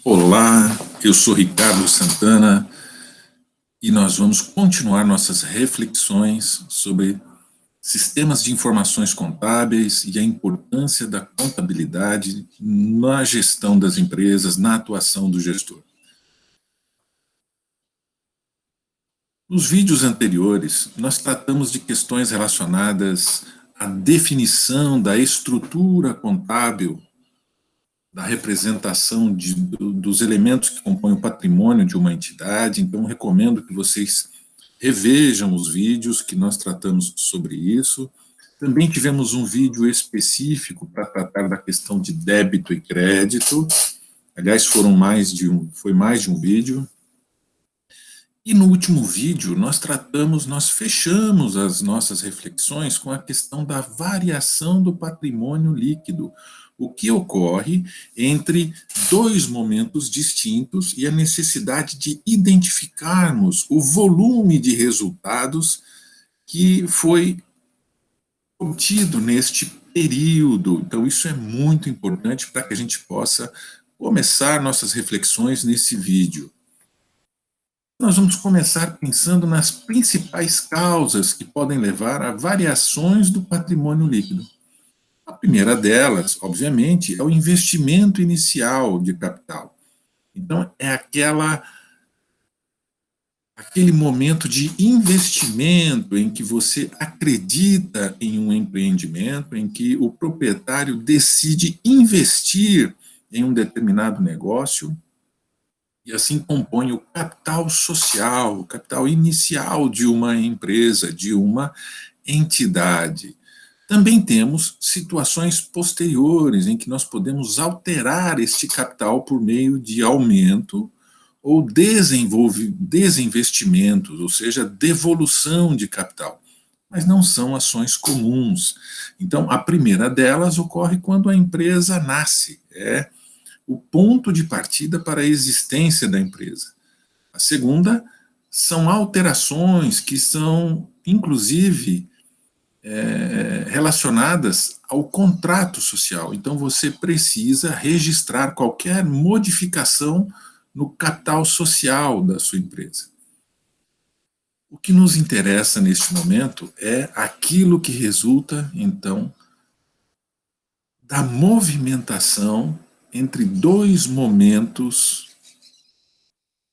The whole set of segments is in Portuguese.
Olá, eu sou Ricardo Santana e nós vamos continuar nossas reflexões sobre sistemas de informações contábeis e a importância da contabilidade na gestão das empresas, na atuação do gestor. Nos vídeos anteriores, nós tratamos de questões relacionadas à definição da estrutura contábil, da representação dos elementos que compõem o patrimônio de uma entidade. Então, recomendo que vocês revejam os vídeos que nós tratamos sobre isso. Também tivemos um vídeo específico para tratar da questão de débito e crédito. Aliás, foi mais de um vídeo. E no último vídeo, nós fechamos as nossas reflexões com a questão da variação do patrimônio líquido, o que ocorre entre dois momentos distintos e a necessidade de identificarmos o volume de resultados que foi obtido neste período. Então, isso é muito importante para que a gente possa começar nossas reflexões nesse vídeo. Nós vamos começar pensando nas principais causas que podem levar a variações do patrimônio líquido. A primeira delas, obviamente, é o investimento inicial de capital. Então, é aquele momento de investimento em que você acredita em um empreendimento, em que o proprietário decide investir em um determinado negócio, e assim compõe o capital social, o capital inicial de uma empresa, de uma entidade. Também temos situações posteriores em que nós podemos alterar este capital por meio de aumento ou desinvestimentos, ou seja, devolução de capital. Mas não são ações comuns. Então, a primeira delas ocorre quando a empresa nasce, o ponto de partida para a existência da empresa. A segunda são alterações que são, inclusive, relacionadas ao contrato social. Então, você precisa registrar qualquer modificação no capital social da sua empresa. O que nos interessa neste momento é aquilo que resulta, então, da movimentação entre dois momentos,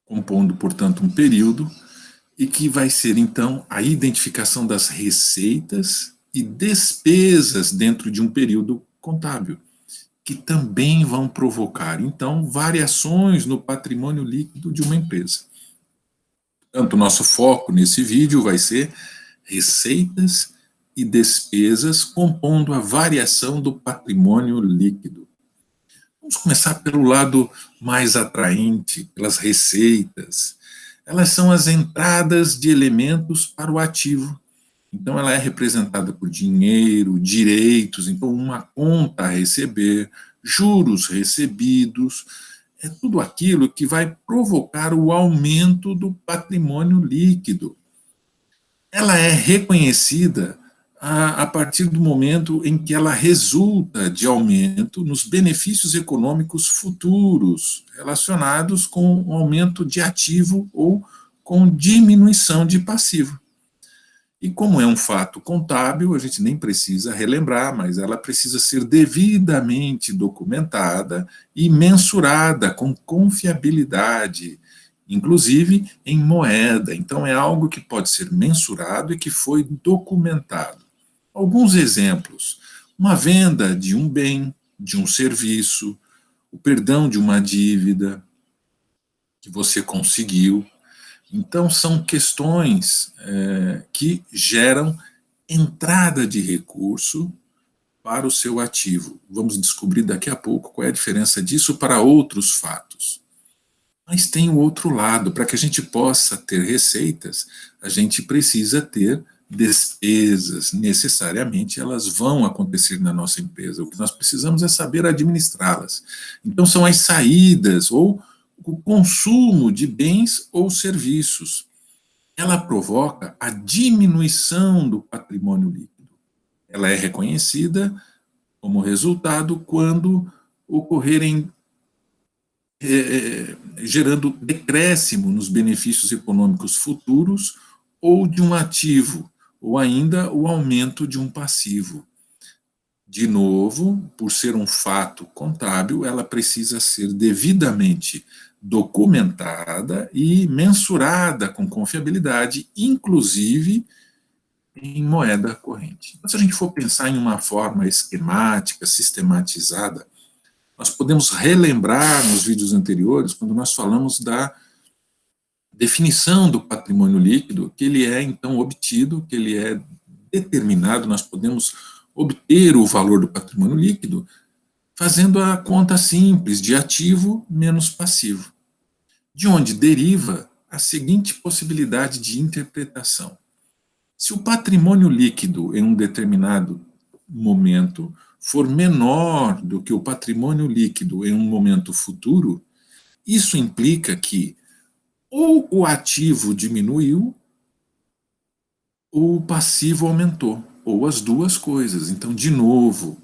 compondo, portanto, um período, e que vai ser, então, a identificação das receitas e despesas dentro de um período contábil, que também vão provocar, então, variações no patrimônio líquido de uma empresa. Portanto, o nosso foco nesse vídeo vai ser receitas e despesas compondo a variação do patrimônio líquido. Vamos começar pelo lado mais atraente, pelas receitas. Elas são as entradas de elementos para o ativo. Então, ela é representada por dinheiro, direitos, então uma conta a receber, juros recebidos, é tudo aquilo que vai provocar o aumento do patrimônio líquido. Ela é reconhecida a partir do momento em que ela resulta de aumento nos benefícios econômicos futuros, relacionados com o aumento de ativo ou com diminuição de passivo. E como é um fato contábil, a gente nem precisa relembrar, mas ela precisa ser devidamente documentada e mensurada com confiabilidade, inclusive em moeda. Então é algo que pode ser mensurado e que foi documentado. Alguns exemplos: uma venda de um bem, de um serviço, o perdão de uma dívida que você conseguiu. Então, são questões que geram entrada de recurso para o seu ativo. Vamos descobrir daqui a pouco qual é a diferença disso para outros fatos. Mas tem o outro lado: para que a gente possa ter receitas, a gente precisa ter despesas. Necessariamente elas vão acontecer na nossa empresa. O que nós precisamos é saber administrá-las. Então, são as saídas ou o consumo de bens ou serviços. Ela provoca a diminuição do patrimônio líquido. Ela é reconhecida como resultado quando ocorrerem gerando decréscimo nos benefícios econômicos futuros ou de um ativo, ou ainda o aumento de um passivo. De novo, por ser um fato contábil, ela precisa ser devidamente documentada e mensurada com confiabilidade, inclusive em moeda corrente. Então, se a gente for pensar em uma forma esquemática, sistematizada, nós podemos relembrar nos vídeos anteriores, quando nós falamos da definição do patrimônio líquido, que ele é, então, obtido, que ele é determinado, nós podemos obter o valor do patrimônio líquido fazendo a conta simples de ativo menos passivo, de onde deriva a seguinte possibilidade de interpretação. Se o patrimônio líquido em um determinado momento for menor do que o patrimônio líquido em um momento futuro, isso implica que ou o ativo diminuiu ou o passivo aumentou, ou as duas coisas. Então, de novo,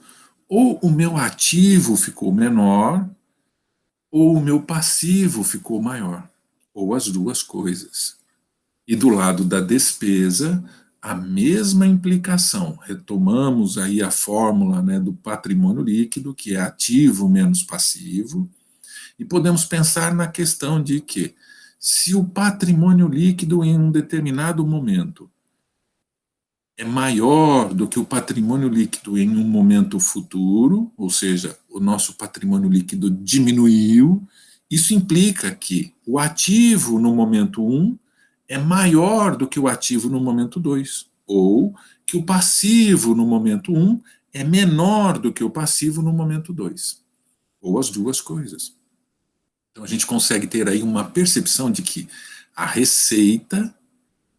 ou o meu ativo ficou menor, ou o meu passivo ficou maior, ou as duas coisas. E do lado da despesa, a mesma implicação. Retomamos aí a fórmula, né, do patrimônio líquido, que é ativo menos passivo, e podemos pensar na questão de que, se o patrimônio líquido em um determinado momento é maior do que o patrimônio líquido em um momento futuro, ou seja, o nosso patrimônio líquido diminuiu, isso implica que o ativo no momento 1 é maior do que o ativo no momento 2, ou que o passivo no momento 1 é menor do que o passivo no momento 2, ou as duas coisas. Então a gente consegue ter aí uma percepção de que a receita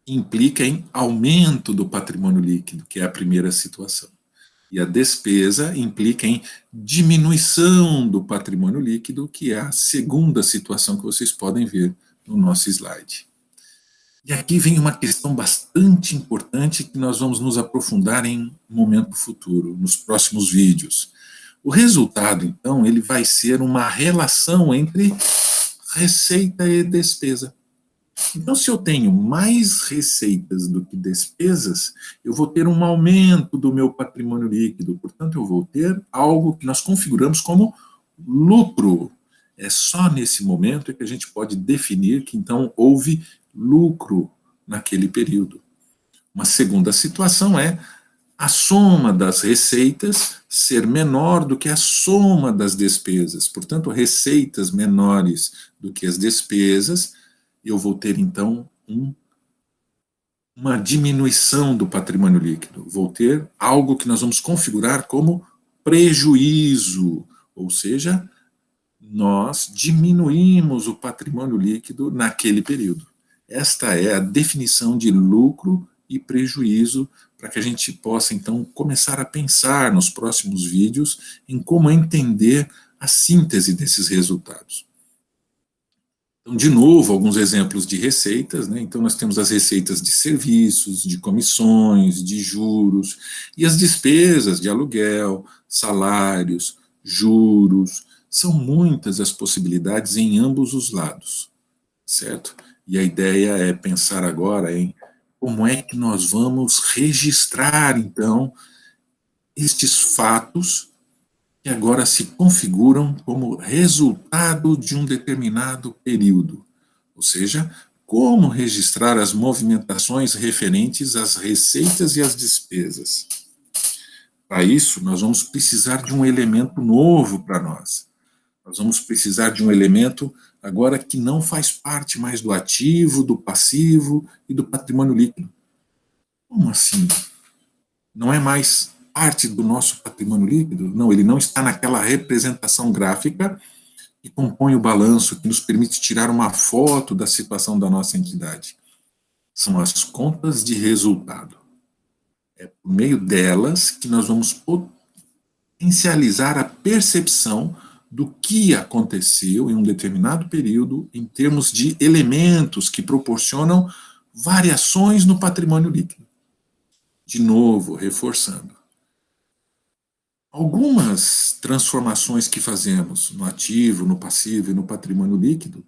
implica em aumento do patrimônio líquido, que é a primeira situação. E a despesa implica em diminuição do patrimônio líquido, que é a segunda situação que vocês podem ver no nosso slide. E aqui vem uma questão bastante importante que nós vamos nos aprofundar em um momento futuro, nos próximos vídeos. O resultado, então, ele vai ser uma relação entre receita e despesa. Então, se eu tenho mais receitas do que despesas, eu vou ter um aumento do meu patrimônio líquido. Portanto, eu vou ter algo que nós configuramos como lucro. É só nesse momento que a gente pode definir que, então, houve lucro naquele período. Uma segunda situação é a soma das receitas ser menor do que a soma das despesas. Portanto, receitas menores do que as despesas, eu vou ter, então, uma diminuição do patrimônio líquido. Vou ter algo que nós vamos configurar como prejuízo, ou seja, nós diminuímos o patrimônio líquido naquele período. Esta é a definição de lucro e prejuízo, para que a gente possa, então, começar a pensar nos próximos vídeos em como entender a síntese desses resultados. Então, de novo, alguns exemplos de receitas, né? Então, nós temos as receitas de serviços, de comissões, de juros, e as despesas de aluguel, salários, juros. São muitas as possibilidades em ambos os lados, certo? E a ideia é pensar agora em como é que nós vamos registrar, então, estes fatos que agora se configuram como resultado de um determinado período. Ou seja, como registrar as movimentações referentes às receitas e às despesas. Para isso, nós vamos precisar de um elemento novo para nós. Nós vamos precisar de um elemento agora que não faz parte mais do ativo, do passivo e do patrimônio líquido. Como assim? Não é mais parte do nosso patrimônio líquido? Não, ele não está naquela representação gráfica que compõe o balanço, que nos permite tirar uma foto da situação da nossa entidade. São as contas de resultado. É por meio delas que nós vamos potencializar a percepção do que aconteceu em um determinado período em termos de elementos que proporcionam variações no patrimônio líquido. De novo, reforçando. Algumas transformações que fazemos no ativo, no passivo e no patrimônio líquido,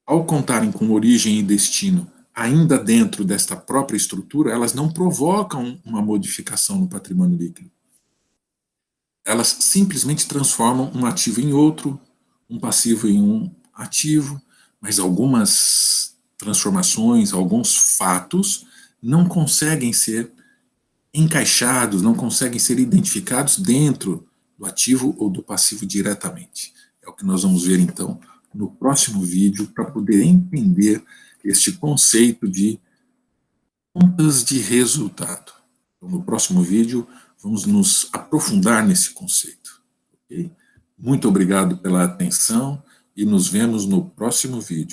ao contarem com origem e destino ainda dentro desta própria estrutura, elas não provocam uma modificação no patrimônio líquido. Elas simplesmente transformam um ativo em outro, um passivo em um ativo, mas algumas transformações, alguns fatos não conseguem ser encaixados, não conseguem ser identificados dentro do ativo ou do passivo diretamente. É o que nós vamos ver, então, no próximo vídeo, para poder entender este conceito de contas de resultado. Então, no próximo vídeo, vamos nos aprofundar nesse conceito. Okay? Muito obrigado pela atenção e nos vemos no próximo vídeo.